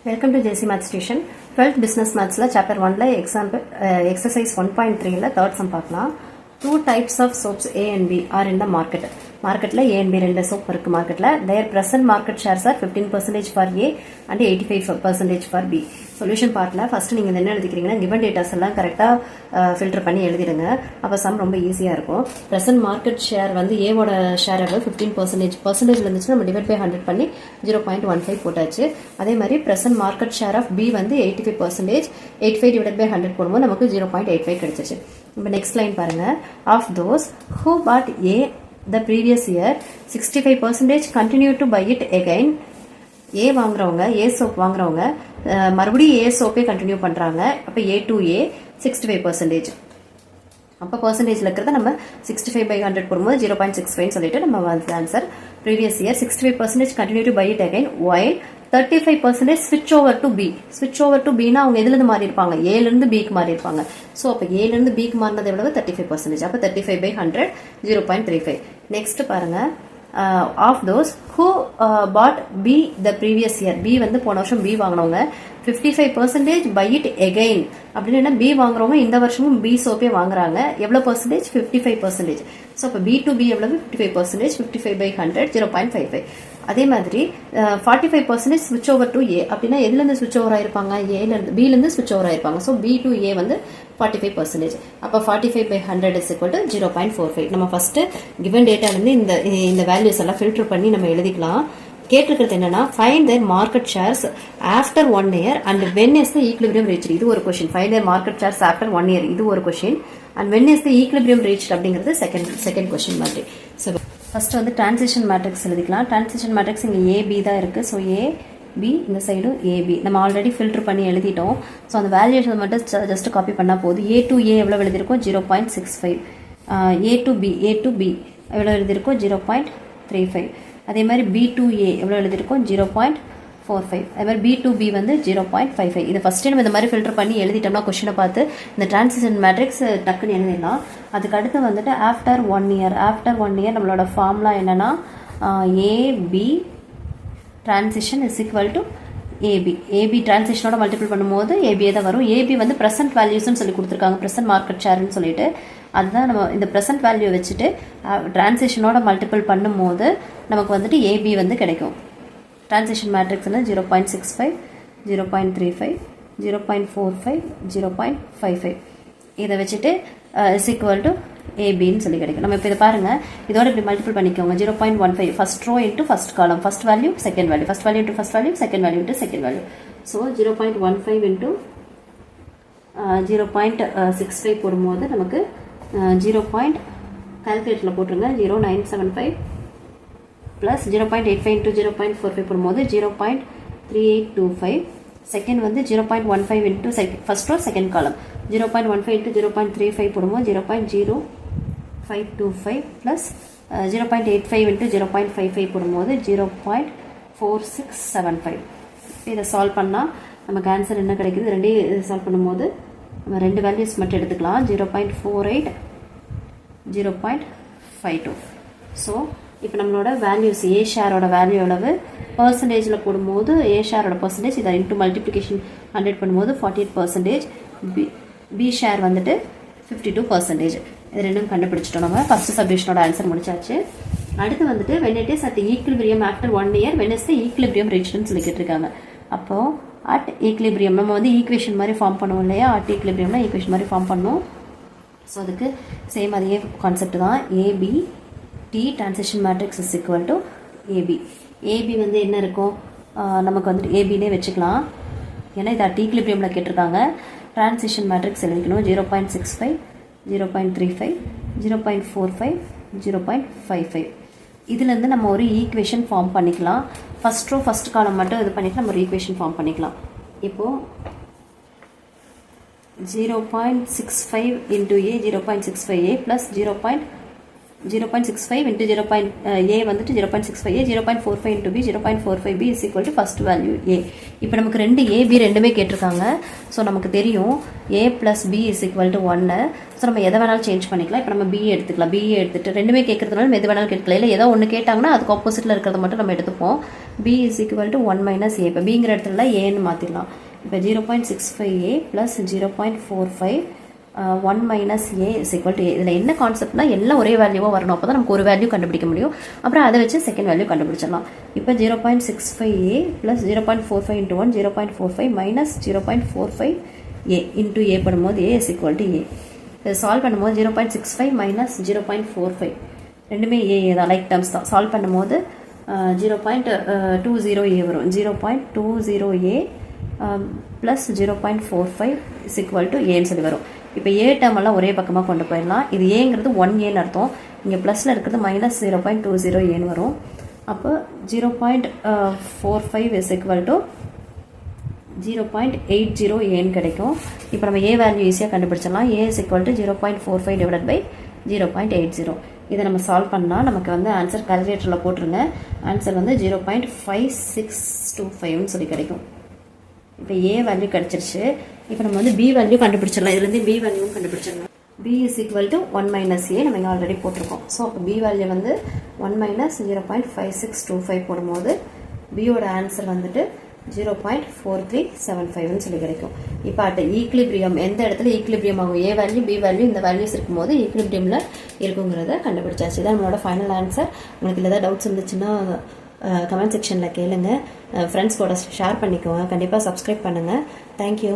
Welcome to JC Maths Tuition. 12th Business Maths la Chapter 1 la example exercise 1.3 la third sum பார்க்கலாம். Two types of soaps A and B are in the market. Marketல A and B ரெண்டு soap இருக்கு marketல. Their present market shares are 15% for A and 85% for B. Solution partல first நீங்க என்ன எழுதிக்கிறீங்கன்னா given datas எல்லாம் கரெக்ட்டா filter பண்ணி எழுதிடுங்க. அப்ப sum ரொம்ப ஈஸியா இருக்கும். Present market share வந்து A ஓட share 15% percentageல இருந்துச்சுன்னா நம்ம divide by 100 பண்ணி 0.15 போட்டாச்சு. அதே மாதிரி present market share of B வந்து 85%, 85 divided by 100 போடும்போது நமக்கு 0.85 கிடைச்சிச்சு. இப்போ next line பாருங்க. Of those who bought A the previous year 65% continue to buy it again. A வாங்குறவங்க A soap வாங்குறவங்க மறுபடியும் A soap கண்டினியூ பண்றாங்க. அப்ப A to A 65%. அப்ப percentageல இருக்கிறத நம்ம 65 by 100 போடும்போது 0.65 சொல்லிட்டு நம்ம வந்து answer previous year 65% continue to buy it again while 35% switch over to B. Switch over to B னா அவங்க எதுல இருந்து மாறி இருப்பாங்க? A ல இருந்து B க்கு மாறி இருப்பாங்க. சோ அப்ப A ல இருந்து B க்கு மாறினது எவ்வளவு? 35%. அப்ப 35 by 100 0.35. நெக்ஸ்ட் பாருங்க. Of those who bought B the previous year. B வந்து போன வருஷம் B வாங்குனவங்க 55% buy it again. அப்படினா B வாங்குறவங்க இந்த வருஷமும் B சோப்பே வாங்குறாங்க. எவ்வளவு percentage? 55%. சோ அப்ப B to B எவ்வளவு? 55%. 55 by 100 0.55. அதே மாதிரி 45% switch over to A. அப்படினா எதுல இருந்து switch over ஆயிருப்பாங்க? A ல இருந்து B ல இருந்து switch over ஆயிருப்பாங்க. சோ B to A வந்து 45%. அப்ப 45 by 100 is equal to 0.45. நம்ம first given data ல இருந்து இந்த values எல்லாம் filter பண்ணி நம்ம எழுதிக்கலாம். கேட்டிருக்கிறது என்னன்னா find their market shares after 1 year and when is the equilibrium reached. இது ஒரு question. Find their market shares after 1 year. இது ஒரு question. And when is the equilibrium reached அப்படிங்கிறது second question மாதிரி. So first வந்து transition matrix எழுதிக்கலாம். transition matrix இங்க AB தான் இருக்கு. so A B இந்த சைடு AB நம்ம ஆல்ரெடி ஃபில்டர் பண்ணி எழுதிட்டோம். ஸோ அந்த வேல்யூஷன் மட்டும் ஜஸ்ட் காப்பி பண்ணால் போதும். A to A எவ்வளோ எழுதியிருக்கோம்? 0.65. A to B எவ்வளோ எழுதியிருக்கோம்? 0.35. அதே மாதிரி B to A எவ்வளோ எழுதியிருக்கோம்? 0.45. அதே மாதிரி B to B வந்து 0.55. இதை ஃபஸ்ட்டு நம்ம இந்த மாதிரி ஃபில்டர் பண்ணி எழுதிட்டோம்னா கொஸ்டினை பார்த்து இந்த டிரான்சிஷன் மேட்ரிக்ஸ் டக்குன்னு எழுதிடலாம். அதுக்கு அடுத்து வந்துட்டு ஆஃப்டர் 1 இயர் நம்மளோட ஃபார்முலா என்னன்னா AB transition is equal to AB transitionோட மல்டிபிள் பண்ணும்போது AB தான் வரும். AB வந்து present valuesனு சொல்லி கொடுத்துருக்காங்க, present market shareன்னு சொல்லிட்டு. அதுதான் நம்ம இந்த present value வச்சுட்டு transitionோட மல்டிபிள் பண்ணும்போது நமக்கு வந்துட்டு AB வந்து கிடைக்கும். transition matrix 0.65, 0.35, 0.45, 0.55 இதை வச்சுட்டு is equal to ABன்னு சொல்லி கிடைக்கும். நம்ம இப்போ இதை பாருங்க, இதோட இப்படி மல்டிபிள் பண்ணிக்கோங்க. 0.15 first row into first column, first value second value, first value into first value, second value into second value. So 0.15 into 0.65 போடும்போது நமக்கு 0. கால்குலேட்டரில் போட்டுருங்க 0.975 ப்ளஸ் 0.85 இன்டு 0.45 போடும்போது 0.3825. செகண்ட் வந்து 0.15 into first row second column, 0.15 into 0.35 போடும்போது 0.0525 plus 0.85 into 0.55 போடும்போது 0.4675. இதை solve பண்ணால் நமக்கு ஆன்சர் என்ன கிடைக்குது? ரெண்டையும் சால்வ் பண்ணும்போது நம்ம ரெண்டு வேல்யூஸ் மட்டும் எடுத்துக்கலாம். 0.48, 0.52. ஸோ இப்போ நம்மளோட வேல்யூஸ் ஏ ஷேரோட வேல்யூ எவ்வளவு? பர்சன்டேஜில் போடும்போது ஏ ஷேரோட பர்சன்டேஜ் இதை இன்ட்டு மல்டிப்ளிகேஷன் 100 பண்ணும்போது 48%. பி ஷேர் வந்துட்டு 52%. இது ரெண்டும் கண்டுபிடிச்சிட்டோம். நம்ம ஃபர்ஸ்ட் சப்டிவிஷனோட ஆன்சர் முடிச்சாச்சு. அடுத்து வந்துட்டு when it is at equilibrium after 1 year when is the equilibrium reached சொல்லி கேட்டிருக்காங்க. அப்போ at equilibrium நம்ம வந்து ஈக்குவேஷன் மாதிரி ஃபார்ம் பண்ணுவோம் இல்லையா? at equilibriumனா ஈக்குவேஷன் மாதிரி ஃபார்ம் பண்ணுவோம். ஸோ அதுக்கு சேம் அதே கான்செப்ட் தான். AB T transition matrix is equal to AB. AB வந்து என்ன இருக்கும்? நமக்கு வந்துட்டு ABனே வச்சுக்கலாம். ஏன்னா இது at equilibriumல கேட்டிருக்காங்க. டிரான்சிஷன் மேட்ரிக்ஸ் எழுதிக்கணும். 0.65, 0.35, 0.45, 0.55. இதுலேருந்து நம்ம ஒரு ஈக்குவேஷன் ஃபார்ம் பண்ணிக்கலாம். ஃபர்ஸ்ட் ரோ ஃபர்ஸ்ட் காலம் மட்டும் இது பண்ணிட்டு நம்ம ஒரு ஈக்குவேஷன் ஃபார்ம் பண்ணிக்கலாம். இப்போது 0.65 into A 0.65A plus 0.65 into A வந்துட்டு 0.65A, 0.45 into B, 0.45B is equal to first value A. இப்போ நமக்கு ரெண்டு A, B ரெண்டுமே கேட்டிருக்காங்க. ஸோ நமக்கு தெரியும் A plus B is equal to 1. So நம்ம எதை வேணாலும் சேஞ்ச் பண்ணிக்கலாம். இப்போ நம்ம B எடுத்துக்கலாம். B எடுத்துட்டு ரெண்டுமே கேட்கறதுனால எது வேணாலும் கேட்கலாம். இல்லை ஏதோ ஒன்று கேட்டாங்கன்னா அதுக்கு ஆப்போசிட்டில் இருக்கிறத மட்டும் நம்ம எடுத்துப்போம். b is equal to 1 minus a. இப்போ bங்கிற இடத்துல ஏன்னு மாற்றிடலாம். இப்போ 0.65a plus 0.45 1 minus a is equal to a. இதில் என்ன கான்செப்ட்னா எல்லாம் ஒரே வேல்யூவாக வரணும். அப்போ தான் நமக்கு ஒரு வேல்யூ கண்டுபிடிக்க முடியும். அப்புறம் அதை வச்சு செகண்ட் வேல்யூ கண்டுபிடிச்சிடலாம். இப்போ 0.65a plus 0.45 into 1 0.45 minus 0.45a into a பண்ணும்போது a is equal to a. இதை சால்வ் பண்ணும்போது 0.65 minus 0.45 ரெண்டுமே a தான், லைக் டேர்ம்ஸ் தான். சால்வ் பண்ணும்போது 0.20a வரும். 0.20a plus 0.45 is equal to aன்னு சொல்லி வரும். இப்போ ஏ டேர்ம் எல்லாம் ஒரே பக்கமாக கொண்டு போயிடலாம். இது ஏங்கிறது 1aன்னு அர்த்தம். இங்கே ப்ளஸில் இருக்கிறது மைனஸ் 0.20aன்னு வரும். அப்போ 0.45 is equal to 0.80aன்னு கிடைக்கும். இப்போ நம்ம ஏ வேல்யூ ஈஸியாக கண்டுபிடிச்சிடலாம். a is equal to 0.45 divided by 0.80. இதை நம்ம சால்வ் பண்ணால் நமக்கு வந்து ஆன்சர் கால்குலேட்டரில் போட்டுருங்க. ஆன்சர் வந்து 0.5625ன்னு சொல்லி கிடைக்கும். இப்போ ஏ வேல்யூ கிடச்சிருச்சு. இப்போ நம்ம வந்து பி வேல்யூ கண்டுபிடிச்சிடலாம். இதுலேருந்து பி வேல்யூவும் கண்டுபிடிச்சிடலாம். b is equal to 1 minus a நம்ம இங்கே ஆல்ரெடி போட்டிருக்கோம். ஸோ அப்போ பி வேல்யூ வந்து 1 minus 0.5625 போடும்போது பியோட ஆன்சர் வந்துட்டு 0.4375ன்னு சொல்லி கிடைக்கும். இப்போ அட் ஈக்லிபிரியம் எந்த இடத்துல ஈக்லிபிரியம் ஆகும், ஏ வேல்யூ பி வேல்யூ இந்த வேல்யூஸ் இருக்கும்போது ஈக்லிபிரியமில் இருக்குங்கிறத கண்டுபிடிச்சாச்சு. இதான் நம்மளோட ஃபைனல் ஆன்சர். உங்களுக்கு இல்லை ஏதாவது டவுட்ஸ் இருந்துச்சுன்னா கமெண்ட் செக்ஷனில் கேளுங்க. ஃப்ரெண்ட்ஸ் கூட ஷேர் பண்ணிக்கோங்க. கண்டிப்பாக சப்ஸ்கிரைப் பண்ணுங்கள். தேங்க்யூ.